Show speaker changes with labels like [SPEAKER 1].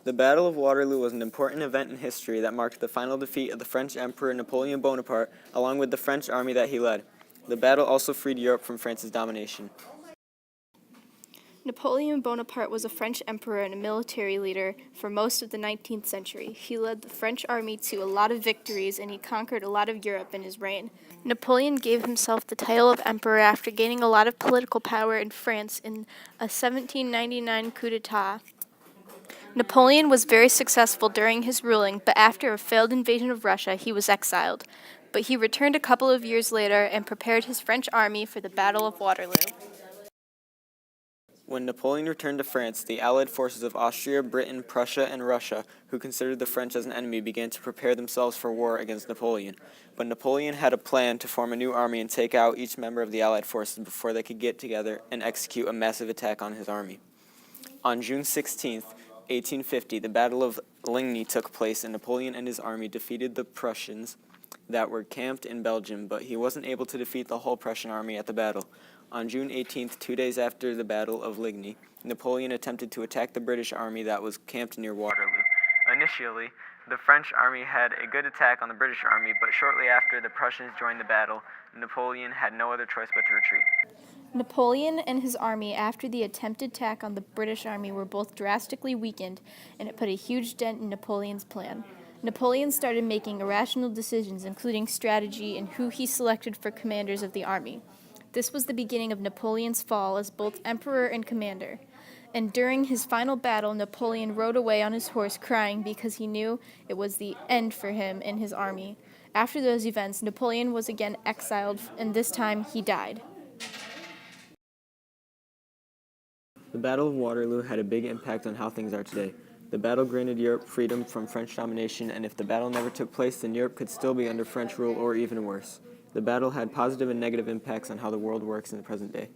[SPEAKER 1] The Battle of Waterloo was an important event in history that marked the final defeat of the French Emperor Napoleon Bonaparte, along with the French army that he led. The battle also freed Europe from France's domination.
[SPEAKER 2] Napoleon Bonaparte was a French emperor and a military leader for most of the 19th century. He led the French army to a lot of victories, and he conquered a lot of Europe in his reign. Napoleon gave himself the title of emperor after gaining a lot of political power in France in a 1799 coup d'etat. Napoleon was very successful during his ruling, but after a failed invasion of Russia, he was exiled. But he returned a couple of years later and prepared his French army for the Battle of Waterloo.
[SPEAKER 1] When Napoleon returned to France, the Allied forces of Austria, Britain, Prussia, and Russia, who considered the French as an enemy, began to prepare themselves for war against Napoleon. But Napoleon had a plan to form a new army and take out each member of the Allied forces before they could get together and execute a massive attack on his army. On June 16, 1850, the Battle of Ligny took place, and Napoleon and his army defeated the Prussians that were camped in Belgium, but he wasn't able to defeat the whole Prussian army at the battle. On June 18th, 2 days after the Battle of Ligny, Napoleon attempted to attack the British army that was camped near Waterloo. Initially, the French army had a good attack on the British army, but shortly after the Prussians joined the battle, Napoleon had no other choice but to retreat.
[SPEAKER 2] Napoleon and his army, after the attempted attack on the British army, were both drastically weakened, and it put a huge dent in Napoleon's plan. Napoleon started making irrational decisions, including strategy and who he selected for commanders of the army. This was the beginning of Napoleon's fall as both emperor and commander. And during his final battle, Napoleon rode away on his horse crying because he knew it was the end for him and his army. After those events, Napoleon was again exiled, and this time he died.
[SPEAKER 1] The Battle of Waterloo had a big impact on how things are today. The battle granted Europe freedom from French domination, and if the battle never took place, then Europe could still be under French rule or even worse. The battle had positive and negative impacts on how the world works in the present day.